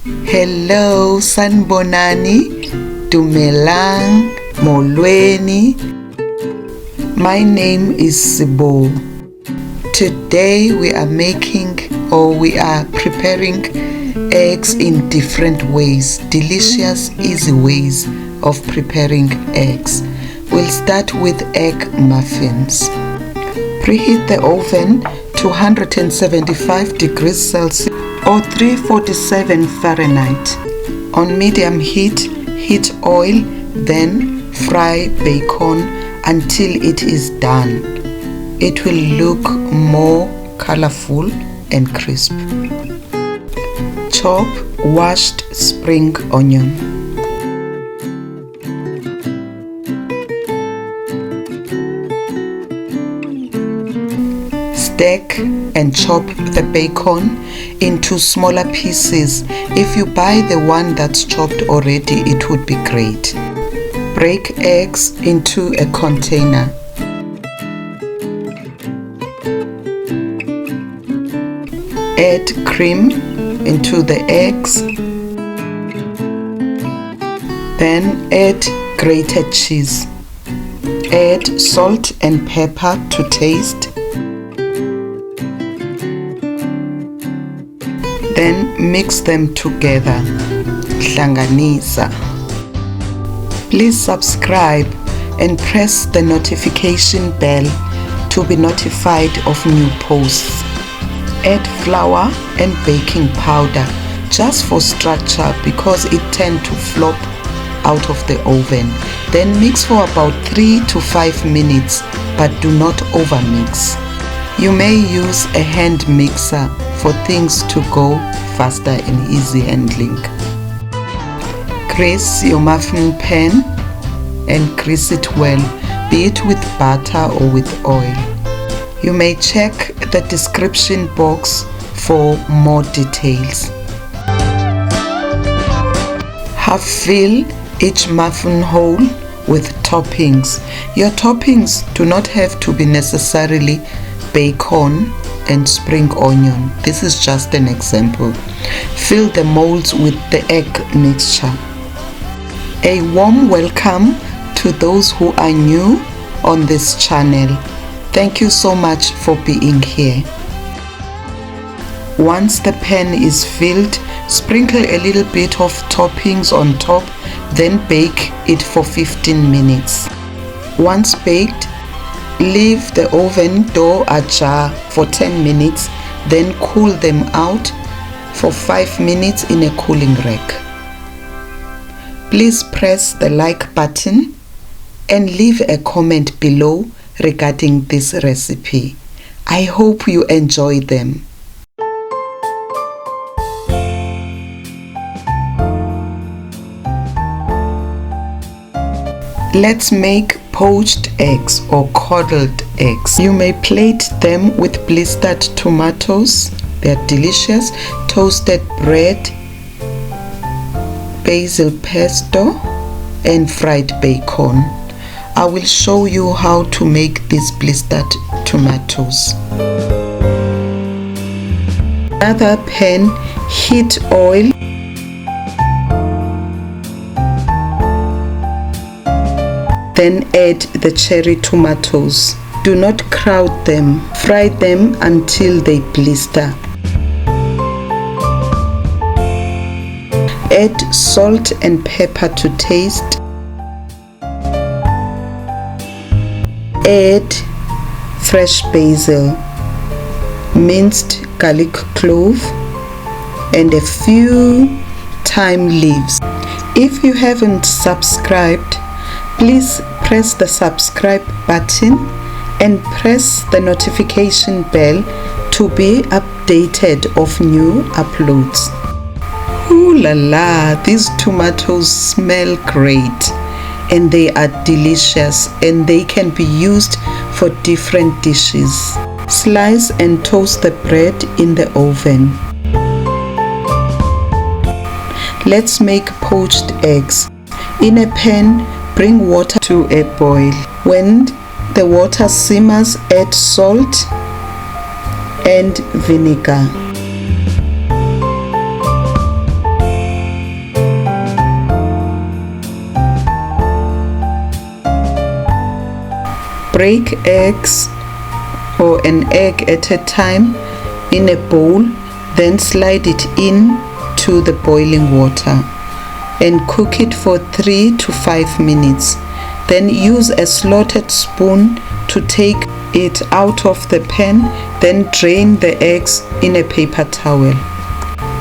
Hello, sanibonani, dumelang, molweni. My name is Sibo. Today we are preparing eggs in different ways, delicious, easy ways of preparing eggs. We'll start with egg muffins. Preheat the oven to 175 degrees Celsius or 347 Fahrenheit. On medium heat, heat oil, then fry bacon until it is done. It will look more colorful and crisp. Chop washed spring onion. Stack and chop the bacon into smaller pieces. If you buy the one that's chopped already, it would be great. Break eggs into a container. Add cream into the eggs. Then add grated cheese. Add salt and pepper to taste. Then mix them together. Hlanganisa. Please subscribe and press the notification bell to be notified of new posts. Add flour and baking powder just for structure because it tends to flop out of the oven. Then mix for about 3 to 5 minutes, but do not overmix. You may use a hand mixer for things to go faster and easy handling. Grease your muffin pan and grease it well, be it with butter or with oil. You may check the description box for more details. Half fill each muffin hole with toppings. Your toppings do not have to be necessarily bacon and spring onion. This is just an example. Fill the molds with the egg mixture. A warm welcome to those who are new on this channel. Thank you so much for being here. Once the pan is filled, sprinkle a little bit of toppings on top, then bake it for 15 minutes. Once baked, leave the oven door ajar for 10 minutes, then cool them out for 5 minutes in a cooling rack. Please press the like button and leave a comment below regarding this recipe. I hope you enjoy them. Let's make poached eggs or coddled eggs. You may plate them with blistered tomatoes. They're delicious. Toasted bread, basil pesto, and fried bacon. I will show you how to make these blistered tomatoes. Another pan, heat oil. Then add the cherry tomatoes. Do not crowd them. Fry them until they blister. Add salt and pepper to taste. Add fresh basil, minced garlic clove, and a few thyme leaves. If you haven't subscribed, please press the subscribe button and press the notification bell to be updated of new uploads. Ooh la la, these tomatoes smell great and they are delicious and they can be used for different dishes. Slice and toast the bread in the oven. Let's make poached eggs. In a pan, bring water to a boil. When the water simmers, add salt and vinegar. Break eggs or an egg at a time in a bowl, then slide it in to the boiling water and cook it for 3 to 5 minutes. Then use a slotted spoon to take it out of the pan, then drain the eggs in a paper towel.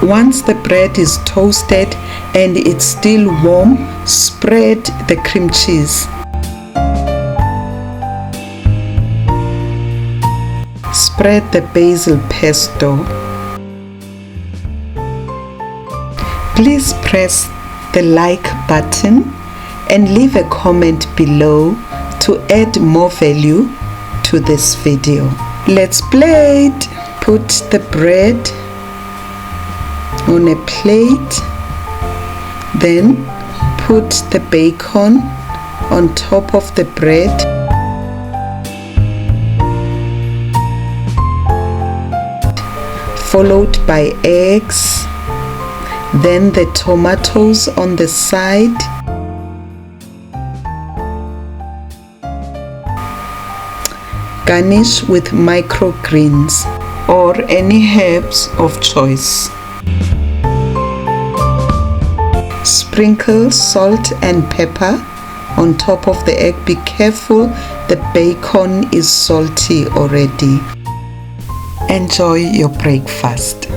Once the bread is toasted and it's still warm, spread the cream cheese. Spread the basil pesto. Please press the like button and leave a comment below to add more value to this video. Let's plate. Put the bread on a plate, then put the bacon on top of the bread. Followed by eggs, then the tomatoes on the side. Garnish with microgreens or any herbs of choice. Sprinkle salt and pepper on top of the egg. Be careful, the bacon is salty already. Enjoy your breakfast.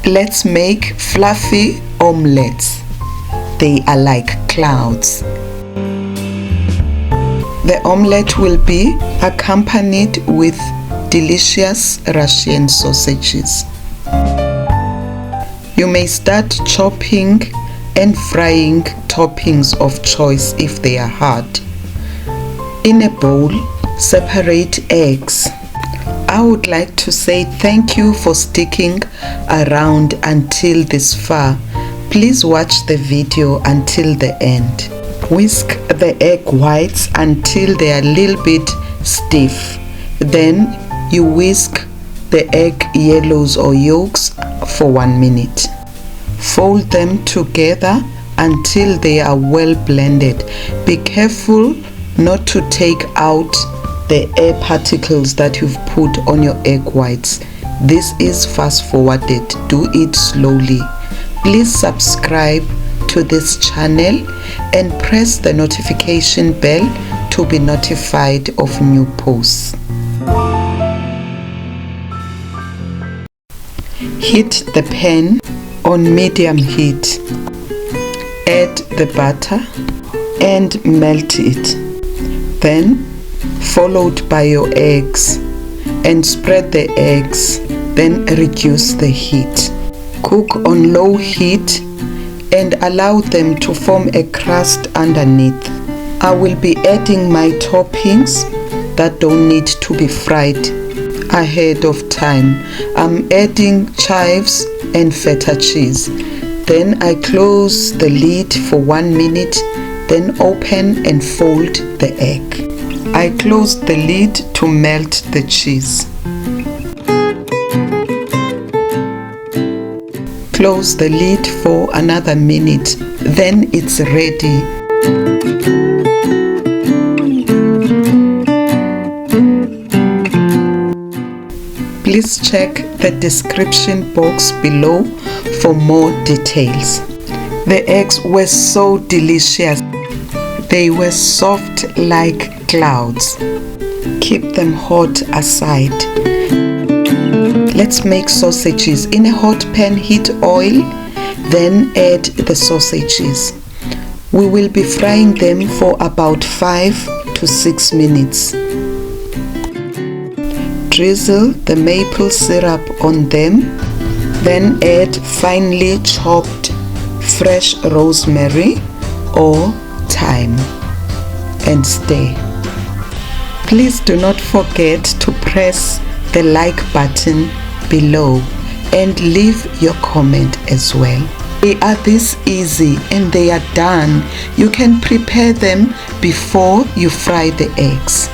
Let's make fluffy omelettes. They are like clouds. The omelette will be accompanied with delicious Russian sausages. You may start chopping and frying toppings of choice if they are hard. In a bowl, separate eggs. I would like to say thank you for sticking around until this far. Please watch the video until the end. Whisk the egg whites until they are a little bit stiff. Then you whisk the egg yellows or yolks for 1 minute. Fold them together until they are well blended. Be careful not to take out the air particles that you've put on your egg whites. This is fast forwarded. Do it slowly. Please subscribe to this channel and press the notification bell to be notified of new posts. Heat the pan on medium heat. Add the butter and melt it. Then followed by your eggs, and spread the eggs, then reduce the heat. Cook on low heat and allow them to form a crust underneath. I will be adding my toppings that don't need to be fried ahead of time. I'm adding chives and feta cheese. Then I close the lid for 1 minute, then open and fold the egg. I close the lid to melt the cheese. Close the lid for another minute, then it's ready. Please check the description box below for more details. The eggs were so delicious. They were soft like clouds. Keep them hot aside. Let's make sausages. In a hot pan, heat oil, then add the sausages. We will be frying them for about 5 to 6 minutes. Drizzle the maple syrup on them, then add finely chopped fresh rosemary or thyme and stir. Please do not forget to press the like button below and leave your comment as well. They are this easy and they are done. You can prepare them before you fry the eggs.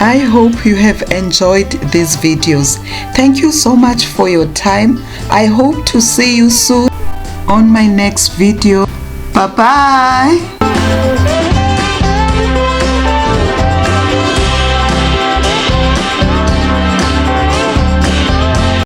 I hope you have enjoyed these videos. Thank you so much for your time. I hope to see you soon on my next video. Bye bye.